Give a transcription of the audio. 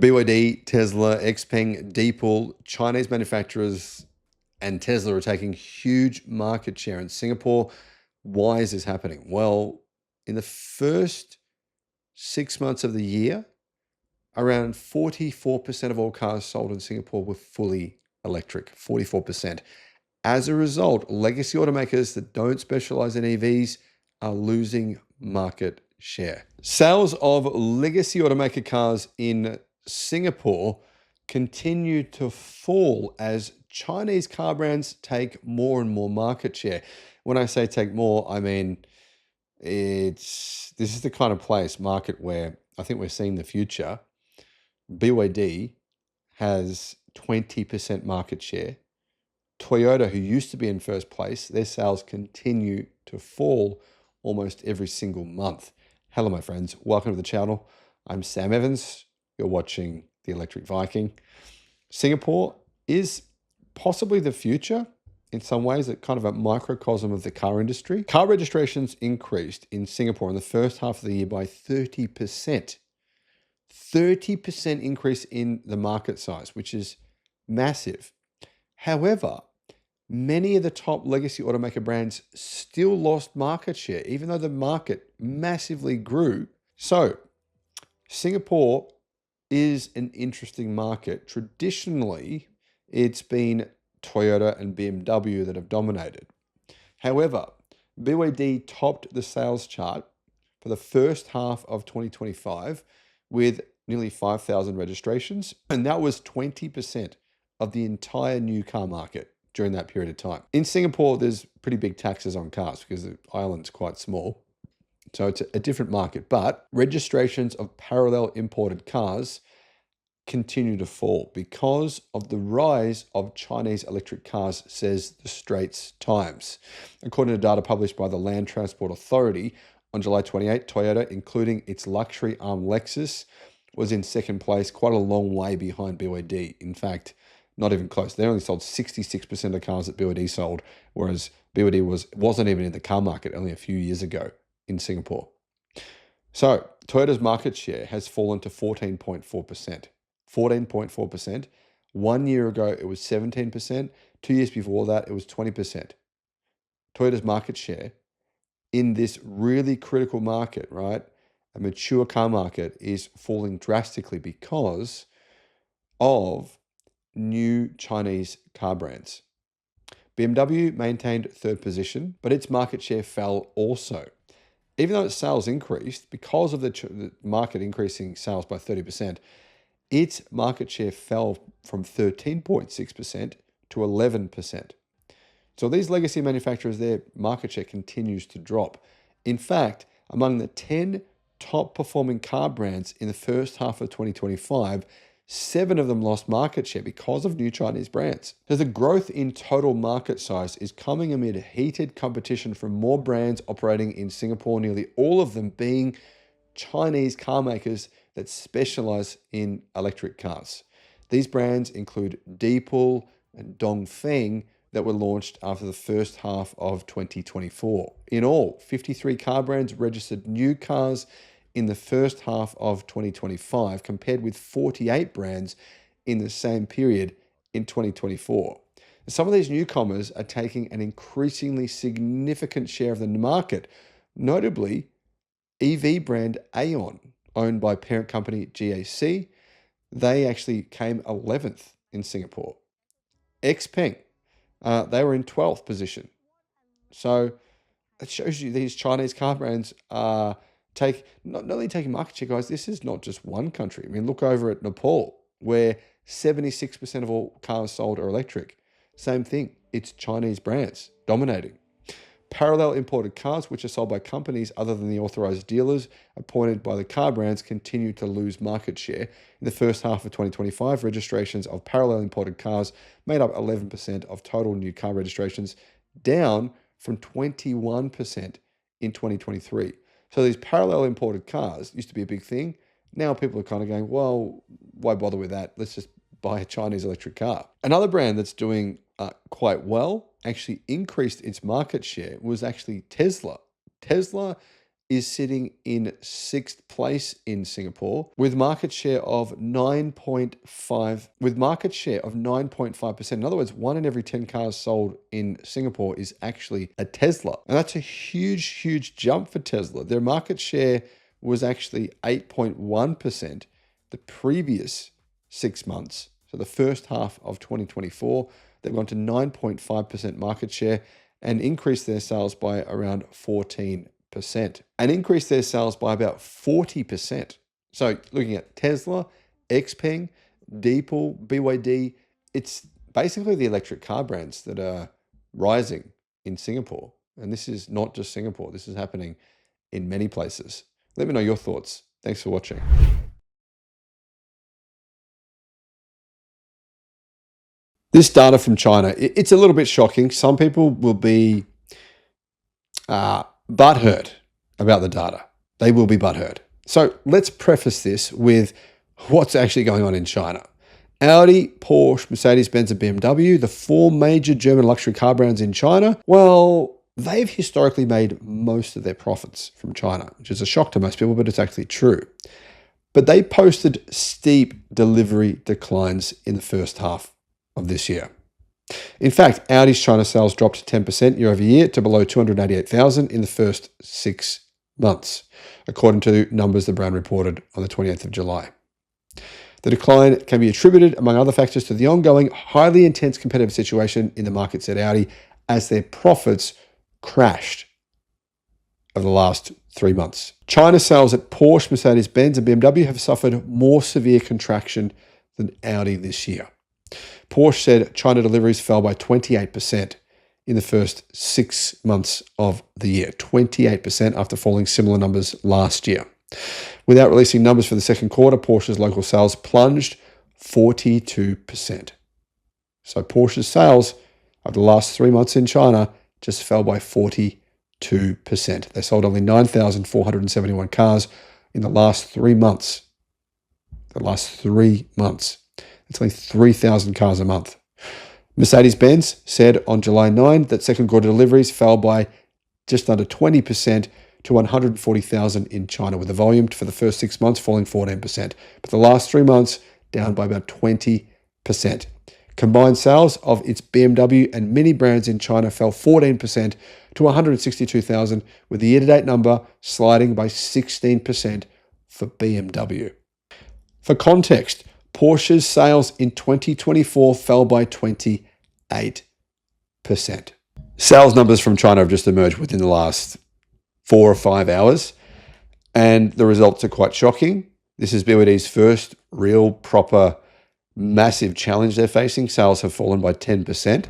BYD, Tesla, Xpeng, Deepal, Chinese manufacturers, and Tesla are taking huge market share in Singapore. Why is this happening? Well, in the first 6 months of the year, around 44% of all cars sold in Singapore were fully electric, 44%. As a result, legacy automakers that don't specialize in EVs are losing market share. Sales of legacy automaker cars in Singapore continue to fall as Chinese car brands take more and more market share. When I say take more, I mean this is the kind of market where I think we're seeing the future. BYD has 20% market share. Toyota, who used to be in first place, their sales continue to fall almost every single month. Hello, my friends. Welcome to the channel. I'm Sam Evans. You're watching the Electric Viking. Singapore is possibly the future in some ways, a kind of a microcosm of the car industry. Car registrations increased in Singapore in the first half of the year by 30%. 30% increase in the market size, which is massive. However, many of the top legacy automaker brands still lost market share, even though the market massively grew. So, Singapore is an interesting market. Traditionally, it's been Toyota and BMW that have dominated. However, BYD topped the sales chart for the first half of 2025 with nearly 5,000 registrations, and that was 20% of the entire new car market during that period of time. In Singapore, there's pretty big taxes on cars because the island's quite small. So it's a different market, but registrations of parallel imported cars continue to fall because of the rise of Chinese electric cars, says the Straits Times. According to data published by the Land Transport Authority, on July 28, Toyota, including its luxury arm Lexus, was in second place, quite a long way behind BYD. In fact, not even close. They only sold 66% of cars that BYD sold, whereas BYD wasn't even in the car market only a few years ago in Singapore. So Toyota's market share has fallen to 14.4%. 14.4%. 1 year ago, it was 17%. 2 years before that, it was 20%. Toyota's market share in this really critical market, right? A mature car market is falling drastically because of new Chinese car brands. BMW maintained third position, but its market share fell also. Even though its sales increased, because of the market increasing sales by 30%, its market share fell from 13.6% to 11%. So these legacy manufacturers, their market share continues to drop. In fact, among the 10 top performing car brands in the first half of 2025, 7 of them lost market share because of new Chinese brands. So the growth in total market size is coming amid heated competition from more brands operating in Singapore, nearly all of them being Chinese car makers that specialize in electric cars. These brands include Deepal and Dongfeng that were launched after the first half of 2024. In all, 53 car brands registered new cars in the first half of 2025, compared with 48 brands in the same period in 2024. Some of these newcomers are taking an increasingly significant share of the market, notably EV brand Aeon, owned by parent company GAC. They actually came 11th in Singapore. Xpeng, they were in 12th position. So it shows you these Chinese car brands are not only taking market share, guys. This is not just one country. I mean, look over at Nepal, where 76% of all cars sold are electric. Same thing. It's Chinese brands dominating. Parallel imported cars, which are sold by companies other than the authorized dealers appointed by the car brands, continue to lose market share. In the first half of 2025, registrations of parallel imported cars made up 11% of total new car registrations, down from 21% in 2023. So these parallel imported cars used to be a big thing. Now people are kind of going, well, why bother with that? Let's just buy a Chinese electric car. Another brand that's doing quite well, actually increased its market share, was actually Tesla. Tesla is sitting in 6th place in Singapore with market share of 9.5%. In other words, 1 in every 10 cars sold in Singapore is actually a Tesla. And that's a huge, huge jump for Tesla. Their market share was actually 8.1% the previous 6 months. So the first half of 2024, they've gone to 9.5% market share and increased their sales by around 14%. And increased their sales by about 40%. So looking at Tesla, Xpeng, Deepal, BYD, it's basically the electric car brands that are rising in Singapore. And this is not just Singapore. This is happening in many places. Let me know your thoughts. Thanks for watching. This data from China, it's a little bit shocking. Some people will be butthurt about the data. They will be butthurt. So let's preface this with what's actually going on in China. Audi, Porsche, Mercedes-Benz, and BMW, the 4 major German luxury car brands in China, well, they've historically made most of their profits from China, which is a shock to most people, but it's actually true. But they posted steep delivery declines in the first half of this year. In fact, Audi's China sales dropped 10% year over year to below 288,000 in the first 6 months, according to numbers the brand reported on the 28th of July. The decline can be attributed, among other factors, to the ongoing highly intense competitive situation in the market, said Audi, as their profits crashed over the last 3 months. China sales at Porsche, Mercedes-Benz, and BMW have suffered more severe contraction than Audi this year. Porsche said China deliveries fell by 28% in the first 6 months of the year, 28% after falling similar numbers last year. Without releasing numbers for the second quarter, Porsche's local sales plunged 42%. So Porsche's sales over the last 3 months in China just fell by 42%. They sold only 9,471 cars in the last 3 months. The last 3 months. It's only 3,000 cars a month. Mercedes-Benz said on July 9 that second quarter deliveries fell by just under 20% to 140,000 in China, with the volume for the first 6 months falling 14%. But the last 3 months down by about 20%. Combined sales of its BMW and Mini brands in China fell 14% to 162,000, with the year-to-date number sliding by 16% for BMW. For context, Porsche's sales in 2024 fell by 28%. Sales numbers from China have just emerged within the last 4 or 5 hours, and the results are quite shocking. This is BYD's first real, proper, massive challenge they're facing. Sales have fallen by 10%.